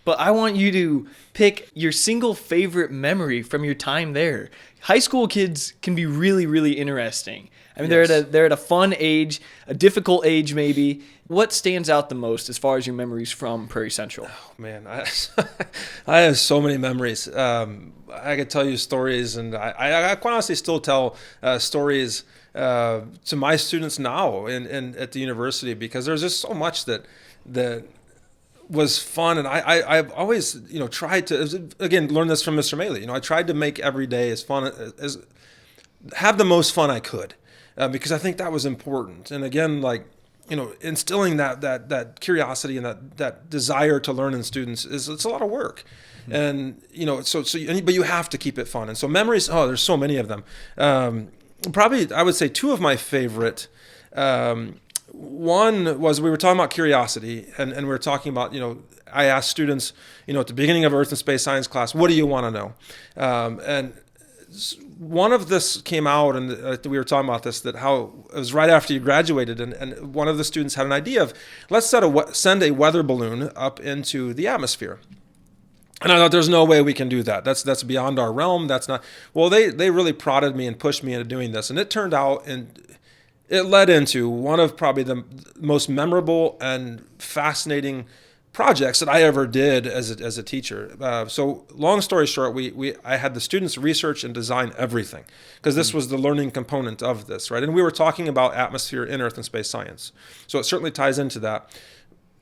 but I want you to pick your single favorite memory from your time there. High school kids can be really, really interesting. I mean, yes. they're at a fun age, a difficult age maybe. What stands out the most as far as your memories from Prairie Central? Oh, man, I have so many memories. I could tell you stories, and I quite honestly still tell stories to my students now in at the university, because there's just so much that was fun. And I've always, tried to, again, learn this from Mr. Maley. I tried to make every day as fun have the most fun I could, because I think that was important. And again, instilling that curiosity and that desire to learn in students it's a lot of work. Mm-hmm. And, but you have to keep it fun. And so memories, there's so many of them. Probably, I would say two of my favorite, one was, we were talking about curiosity, and we were talking about, I asked students, at the beginning of Earth and Space Science class, what do you want to know? And one of this came out, and we were talking about this, that how it was right after you graduated, and one of the students had an idea of, let's send a weather balloon up into the atmosphere. And I thought, there's no way we can do that. That's beyond our realm. That's not. Well, they really prodded me and pushed me into doing this, and it turned out, and it led into one of probably the most memorable and fascinating projects that I ever did as a teacher. So long story short, I had the students research and design everything, because this was the learning component of this, right? And we were talking about atmosphere in Earth and space science. So it certainly ties into that.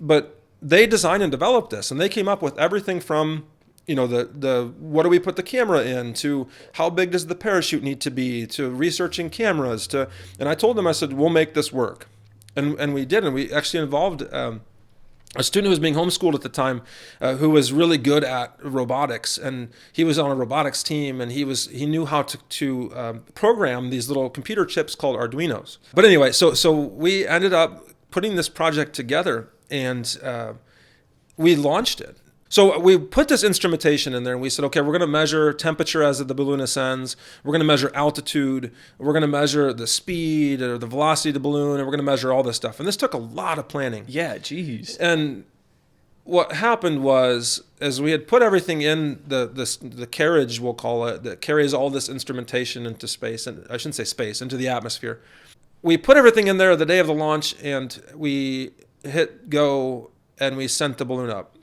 But they designed and developed this, and they came up with everything from, the what do we put the camera in, to how big does the parachute need to be, to researching cameras, and I told them, I said, we'll make this work. And we did, and we actually involved a student who was being homeschooled at the time, who was really good at robotics, and he was on a robotics team, and he knew how to program these little computer chips called Arduinos. But anyway, so we ended up putting this project together, and we launched it. So we put this instrumentation in there, and we said, okay, we're going to measure temperature as the balloon ascends. We're going to measure altitude. We're going to measure the speed or the velocity of the balloon, and we're going to measure all this stuff. And this took a lot of planning. Yeah, geez. And what happened was, as we had put everything in the carriage, we'll call it, that carries all this instrumentation into space, and I shouldn't say space, into the atmosphere. We put everything in there the day of the launch, and we hit go, and we sent the balloon up.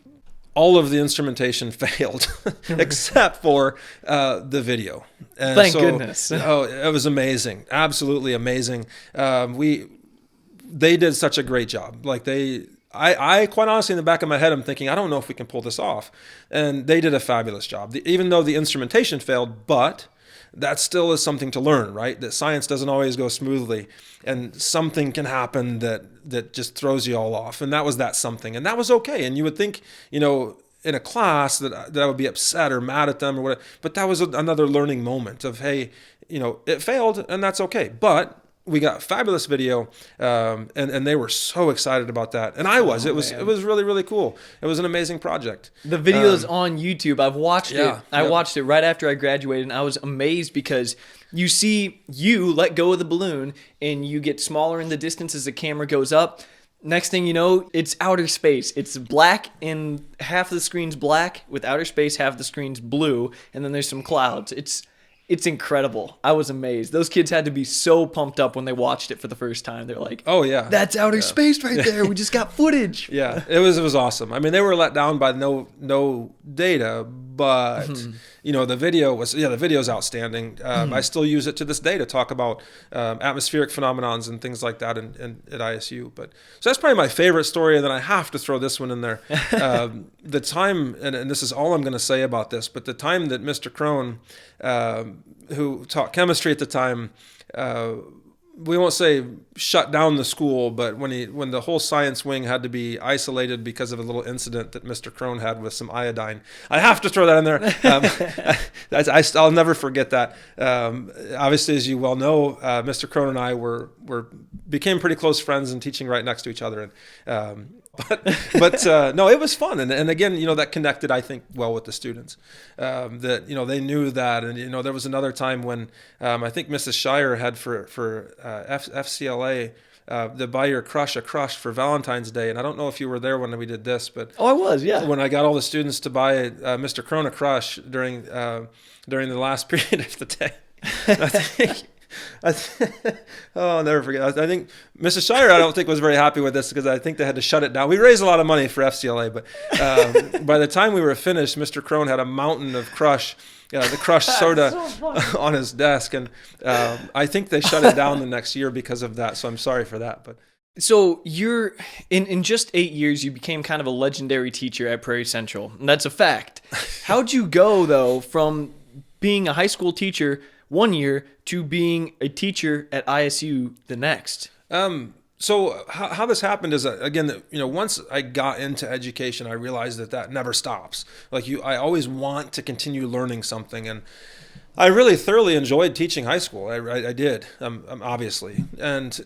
All of the instrumentation failed except for the video. And Thank goodness. It was amazing. Absolutely amazing. They did such a great job. I quite honestly, in the back of my head, I'm thinking, I don't know if we can pull this off. And they did a fabulous job. Even though the instrumentation failed, but that still is something to learn, right? That science doesn't always go smoothly, and something can happen that just throws you all off. And that was that something, and that was okay. And you would think, in a class that I would be upset or mad at them or whatever, but that was another learning moment of, hey, it failed, and that's okay. But we got fabulous video, and they were so excited about that, and I was. It was really, really cool. It was an amazing project. The video is on YouTube. I've watched it. I Yep. watched it right after I graduated, and I was amazed because you see you let go of the balloon, and you get smaller in the distance as the camera goes up. Next thing you know, it's outer space. It's black, and half the screen's black with outer space, half the screen's blue, and then there's some clouds. It's incredible. I was amazed. Those kids had to be so pumped up when they watched it for the first time. They're like, "Oh yeah, that's outer space right there. We just got footage." Yeah, it was awesome. I mean, they were let down by no data, but the video's outstanding. I still use it to this day to talk about atmospheric phenomenons and things like that at ISU. But so that's probably my favorite story, and then I have to throw this one in there. The time, and this is all I'm going to say about this, but the time that Mr. Crone, who taught chemistry at the time, we won't say shut down the school, but when the whole science wing had to be isolated because of a little incident that Mr. Crone had with some iodine, I have to throw that in there. I'll never forget that. Obviously, as you well know, Mr. Crone and I became pretty close friends and teaching right next to each other. And but no, it was fun, and again, that connected, I think, well with the students. That they knew that, and there was another time when I think Mrs. Shire had for FCLA to buy your crush a crush for Valentine's Day, and I don't know if you were there when we did this, but I was, yeah. When I got all the students to buy Mr. Crone a crush during the last period of the day, I'll never forget. I think Mrs. Shire, I don't think, was very happy with this because I think they had to shut it down. We raised a lot of money for FCLA, but by the time we were finished, Mr. Crone had a mountain of Crush, the Crush soda on his desk, and I think they shut it down the next year because of that. So I'm sorry for that, but. So you're in just 8 years, you became kind of a legendary teacher at Prairie Central, and that's a fact. How'd you go though from being a high school teacher one year to being a teacher at ISU the next? So how this happened is, again, once I got into education, I realized that never stops. I always want to continue learning something, and I really thoroughly enjoyed teaching high school. I did, obviously, and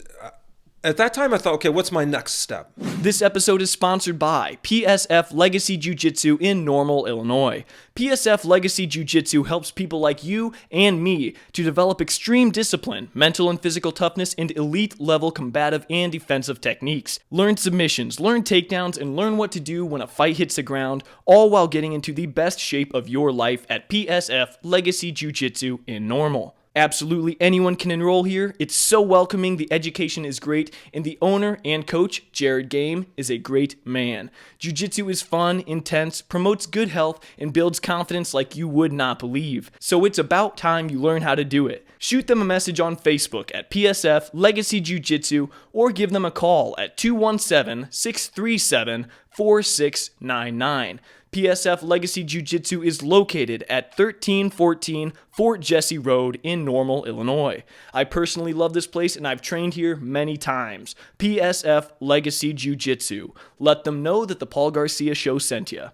at that time, I thought, okay, what's my next step? This episode is sponsored by PSF Legacy JiuJitsu in Normal, Illinois. PSF Legacy JiuJitsu helps people like you and me to develop extreme discipline, mental and physical toughness, and elite-level combative and defensive techniques. Learn submissions, learn takedowns, and learn what to do when a fight hits the ground, all while getting into the best shape of your life at PSF Legacy JiuJitsu in Normal. Absolutely anyone can enroll here. It's so welcoming, the education is great, and the owner and coach, Jared Game, is a great man. Jiu-Jitsu is fun, intense, promotes good health, and builds confidence like you would not believe. So it's about time you learn how to do it. Shoot them a message on Facebook at PSF Legacy Jiu-Jitsu or give them a call at 217-637-4699. PSF Legacy Jiu-Jitsu is located at 1314 Fort Jesse Road in Normal, Illinois. I personally love this place and I've trained here many times. PSF Legacy Jiu-Jitsu. Let them know that the Paul Garcia Show sent you.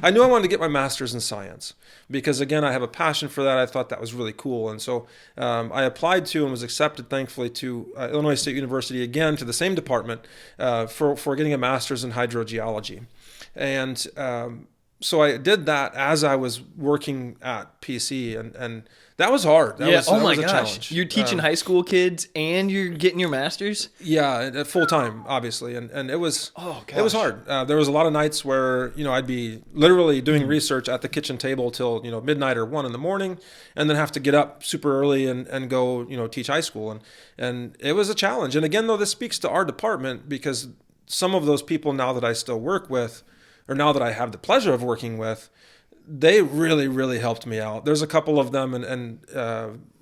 I knew I wanted to get my master's in science because, again, I have a passion for that. I thought that was really cool. And so I applied to and was accepted, thankfully, to Illinois State University, again, to the same department for getting a master's in hydrogeology. And so I did that as I was working at PC, and that was hard. That was a challenge. You're teaching high school kids and you're getting your master's? Yeah, full time, obviously, and it was it was hard. There was a lot of nights where I'd be literally doing research at the kitchen table till midnight or 1 a.m, and then have to get up super early and go teach high school, and it was a challenge. And again, though, this speaks to our department because some of those people now that I still work with, or now that I have the pleasure of working with, they really, really helped me out. There's a couple of them, and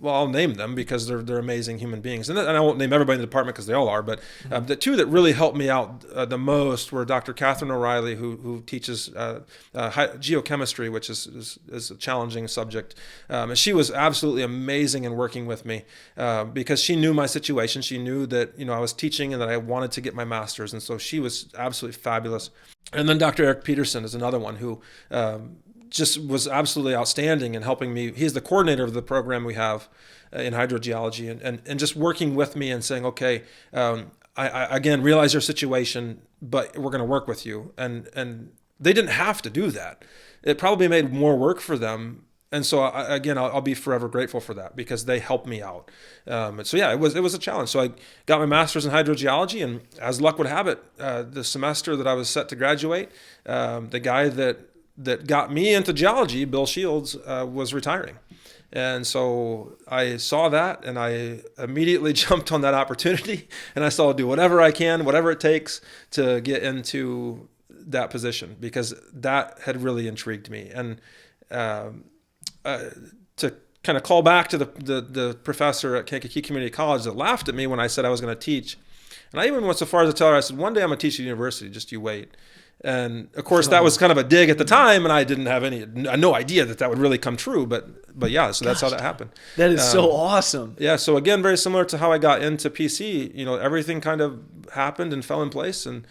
I'll name them because they're amazing human beings. And I won't name everybody in the department because they all are, but the two that really helped me out the most were Dr. Catherine O'Reilly, who teaches geochemistry, which is a challenging subject. And she was absolutely amazing in working with me because she knew my situation. She knew that I was teaching and that I wanted to get my master's, and so she was absolutely fabulous. And then Dr. Eric Peterson is another one who just was absolutely outstanding in helping me. He's the coordinator of the program we have in hydrogeology, and just working with me and saying, okay, I again realize your situation, but we're going to work with you. And they didn't have to do that. It probably made more work for them. And so I'll be forever grateful for that because they helped me out. So yeah, it was a challenge. So I got my master's in hydrogeology, and as luck would have it, the semester that I was set to graduate, the guy that got me into geology, Bill Shields, was retiring. And so I saw that, and I immediately jumped on that opportunity, and I said, I'll do whatever I can, whatever it takes to get into that position, because that had really intrigued me. And to kind of call back to the professor at Kankakee Community College that laughed at me when I said I was going to teach. And I even went so far as to tell her, I said, one day I'm going to teach at university, just you wait. And of course that was kind of a dig at the time, and I didn't have no idea that would really come true, but yeah, so that's how that happened. That is so awesome. Yeah. So again, very similar to how I got into PC, everything kind of happened and fell in place, and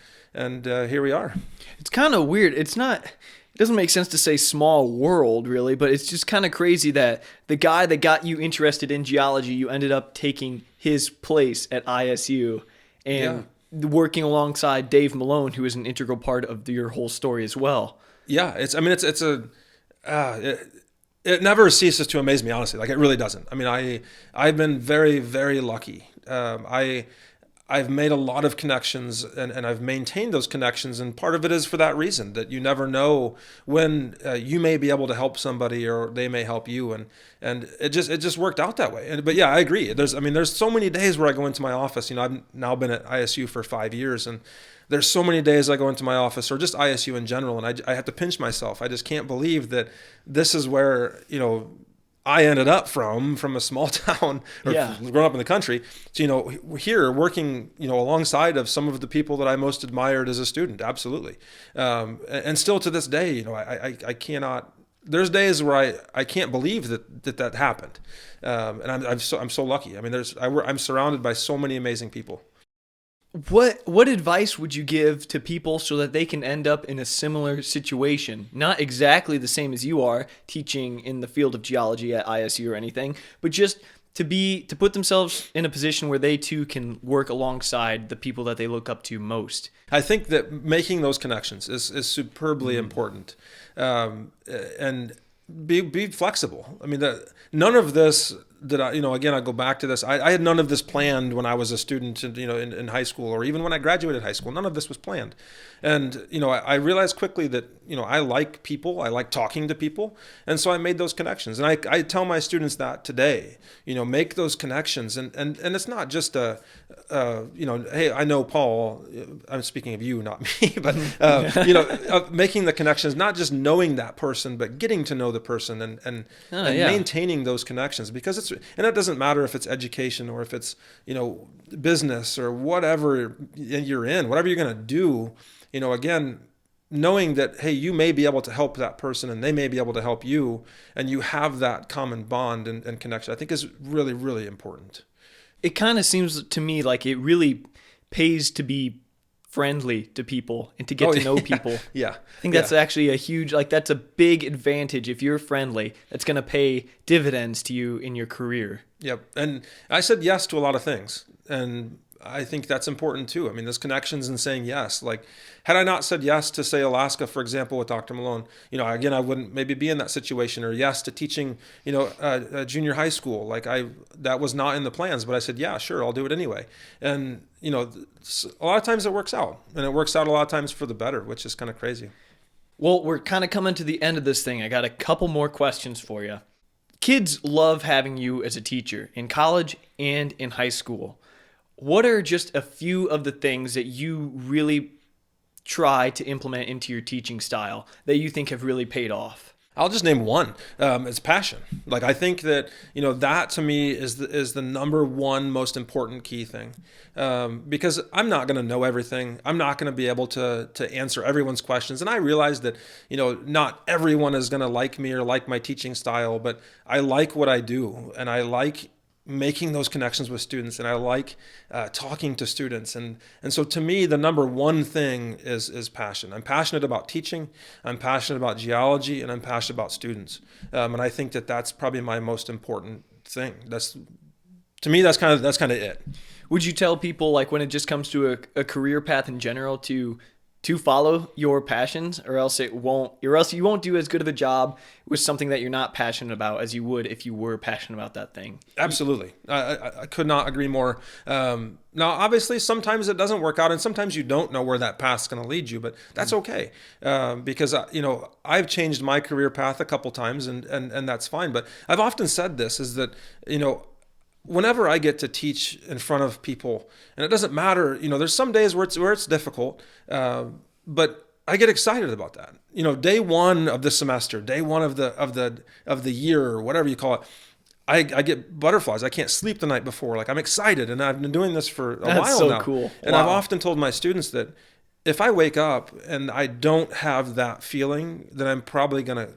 here we are. It's kind of weird. It doesn't make sense to say small world, really, but it's just kind of crazy that the guy that got you interested in geology, you ended up taking his place at ISU and working alongside Dave Malone, who is an integral part of your whole story as well. Yeah, it never ceases to amaze me, honestly. Like, it really doesn't. I mean, I've been very, very lucky. I've made a lot of connections, and I've maintained those connections, and part of it is for that reason, that you never know when you may be able to help somebody or they may help you, and it just worked out that way. But yeah, I agree. There's so many days where I go into my office. I've now been at ISU for 5 years, and there's so many days I go into my office, or just ISU in general, and I have to pinch myself. I just can't believe that this is where I ended up from a small town, or growing up in the country, to, here working, alongside of some of the people that I most admired as a student. Absolutely. And still to this day, I cannot, there's days where I can't believe that happened. And I'm so lucky. I mean, I'm surrounded by so many amazing people. What advice would you give to people so that they can end up in a similar situation? Not exactly the same as you are, teaching in the field of geology at ISU or anything, but just to put themselves in a position where they too can work alongside the people that they look up to most. I think that making those connections is superbly important, and be flexible. I mean, none of this that I, again, I go back to this. I had none of this planned when I was a student, in high school, or even when I graduated high school. None of this was planned. And, I realized quickly that, I like people. I like talking to people. And so I made those connections. And I tell my students that today, make those connections. And it's not just hey, I know Paul. I'm speaking of you, not me. But, making the connections, not just knowing that person, but getting to know the person and maintaining those connections. Because and it doesn't matter if it's education or if it's, business or whatever you're in, whatever you're going to do, again, knowing that, hey, you may be able to help that person and they may be able to help you, and you have that common bond and connection, I think is really, really important. It kind of seems to me like it really pays to be friendly to people and to get to know people. Yeah. I think that's actually a huge, that's a big advantage. If you're friendly, that's going to pay dividends to you in your career. Yep. And I said yes to a lot of things. And I think that's important too. I mean, there's connections in saying yes. Like, had I not said yes to, say, Alaska, for example, with Dr. Malone, again, I wouldn't maybe be in that situation. Or yes to teaching, junior high school. That was not in the plans, but I said, yeah, sure, I'll do it anyway. And, a lot of times it works out. And it works out a lot of times for the better, which is kind of crazy. Well, we're kind of coming to the end of this thing. I got a couple more questions for you. Kids love having you as a teacher in college and in high school. What are just a few of the things that you really try to implement into your teaching style that you think have really paid off? I'll just name one. It's passion. I think that, that to me is the number one most important key thing. Because I'm not going to know everything. I'm not going to be able to answer everyone's questions. And I realize that, not everyone is going to like me or like my teaching style, but I like what I do. And I like making those connections with students, and I like talking to students, and so to me the number one thing is passion. I'm passionate about teaching, I'm passionate about geology, and I'm passionate about students, and I think that that's probably my most important thing. To me that's kind of it. Would you tell people, when it just comes to a career path in general, to follow your passions, or else you won't do as good of a job with something that you're not passionate about as you would if you were passionate about that thing? Absolutely. I could not agree more. Now, obviously, sometimes it doesn't work out, and sometimes you don't know where that path's going to lead you, but that's okay. Because, I've changed my career path a couple times, and that's fine. But I've often said this, is that, whenever I get to teach in front of people, and it doesn't matter, there's some days where it's difficult, but I get excited about that. Day one of the semester, day one of the year, or whatever you call it, I get butterflies. I can't sleep the night before. I'm excited, and I've been doing this for a while now. That's so cool. And wow. I've often told my students that if I wake up and I don't have that feeling, then I'm probably gonna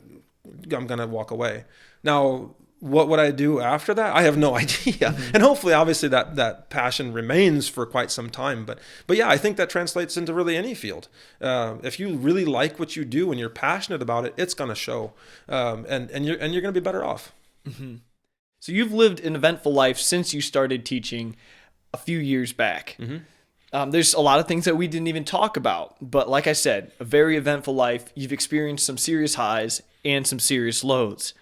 walk away. Now, what would I do after that? I have no idea. Mm-hmm. And hopefully, obviously, that passion remains for quite some time. But yeah, I think that translates into really any field. If you really like what you do and you're passionate about it, it's going to show, and you're going to be better off. Mm-hmm. So you've lived an eventful life since you started teaching a few years back. Mm-hmm. There's a lot of things that we didn't even talk about. But like I said, a very eventful life. You've experienced some serious highs and some serious lows.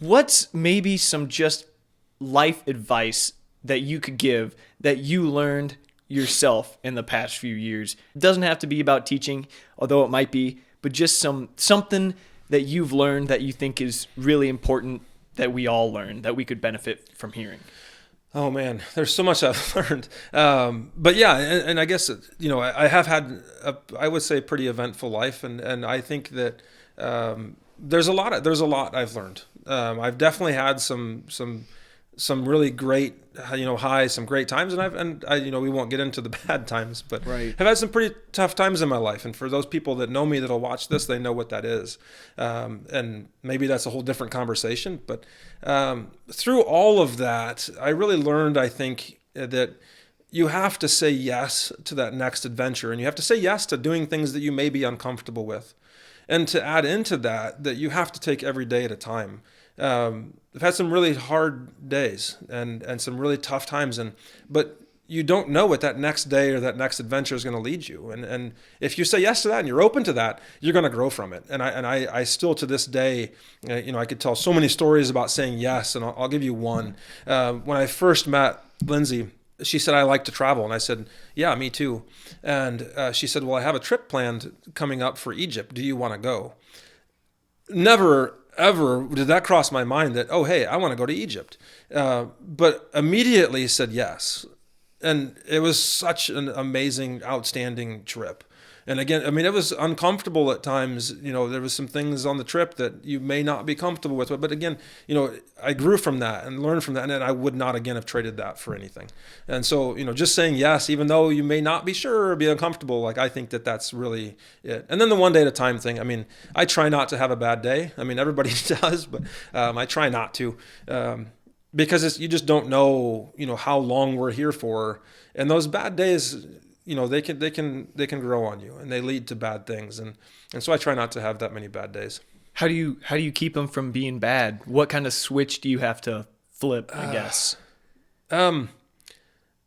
What's maybe some just life advice that you could give that you learned yourself in the past few years? It doesn't have to be about teaching, although it might be, but just something that you've learned that you think is really important that we all learn, that we could benefit from hearing. Oh man, there's so much I've learned. But yeah, and I guess, I have had I would say pretty eventful life, and I think that there's a lot I've learned. I've definitely had some really great, highs, some great times, and I we won't get into the bad times, but right. I've had some pretty tough times in my life. And for those people that know me, that'll watch this, they know what that is. And maybe that's a whole different conversation, but through all of that, I really learned, I think, that you have to say yes to that next adventure, and you have to say yes to doing things that you may be uncomfortable with. And to add into that you have to take every day at a time. I've had some really hard days and some really tough times, but you don't know what that next day or that next adventure is going to lead you. And if you say yes to that and you're open to that, you're going to grow from it. And I still to this day, I could tell so many stories about saying yes. And I'll give you one. When I first met Lindsay, she said, I like to travel. And I said, yeah, me too. And she said, well, I have a trip planned coming up for Egypt. Do you want to go? Never, ever did that cross my mind that, oh, hey, I want to go to Egypt. But immediately said yes. And it was such an amazing, outstanding trip. And again, I mean, it was uncomfortable at times. There was some things on the trip that you may not be comfortable with. But again, I grew from that and learned from that. And I would not, again, have traded that for anything. And so, just saying yes, even though you may not be sure or be uncomfortable, like I think that that's really it. And then the one day at a time thing, I mean, I try not to have a bad day. I mean, everybody does, but I try not to. Because you just don't know, how long we're here for, and those bad days, they can grow on you, and they lead to bad things, and so I try not to have that many bad days. How do you keep them from being bad? What kind of switch do you have to flip? I guess. I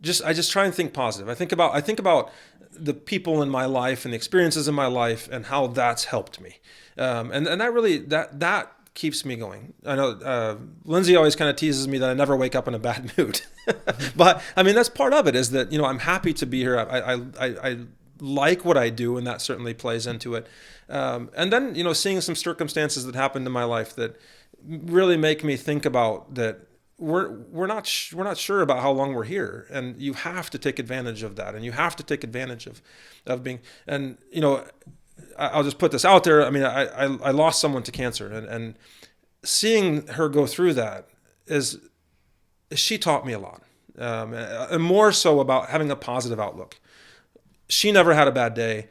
just try and think positive. I think about the people in my life and the experiences in my life and how that's helped me, and that really that keeps me going. I know Lindsay always kind of teases me that I never wake up in a bad mood, but I mean that's part of it. Is that I'm happy to be here. I like what I do, and that certainly plays into it. And then seeing some circumstances that happened in my life that really make me think about that we're not sure about how long we're here, and you have to take advantage of that, and you have to take advantage of being and I'll just put this out there. I mean, I lost someone to cancer, and seeing her go through that she taught me a lot, and more so about having a positive outlook. She never had a bad day,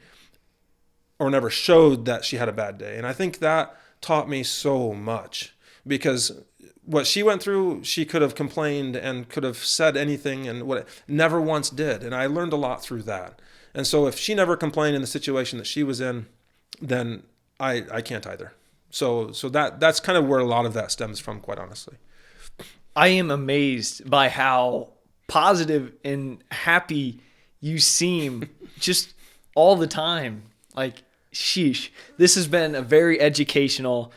or never showed that she had a bad day, and I think that taught me so much, because what she went through, she could have complained and could have said anything, and what never once did, and I learned a lot through that. And so if she never complained in the situation that she was in, then I can't either. So that's kind of where a lot of that stems from, quite honestly. I am amazed by how positive and happy you seem just all the time. Like, sheesh. This has been a very educational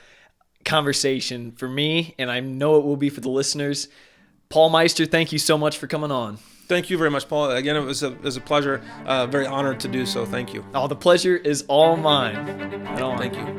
conversation for me, and I know it will be for the listeners. Paul Meister, thank you so much for coming on. Thank you very much, Paul. Again, it was a pleasure. Very honored to do so. Thank you. Oh, the pleasure is all mine. Right on. Thank you.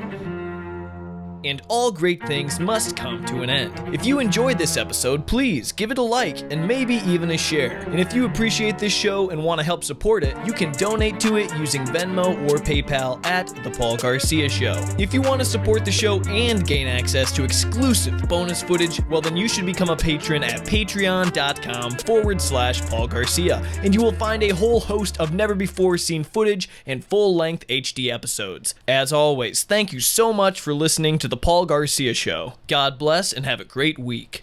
And all great things must come to an end. If you enjoyed this episode, please give it a like and maybe even a share. And if you appreciate this show and want to help support it, you can donate to it using Venmo or PayPal at The Paul Garcia Show. If you want to support the show and gain access to exclusive bonus footage, well then you should become a patron at patreon.com/Paul Garcia. And you will find a whole host of never before seen footage and full-length HD episodes. As always, thank you so much for listening to The Paul Garcia Show. God bless and have a great week.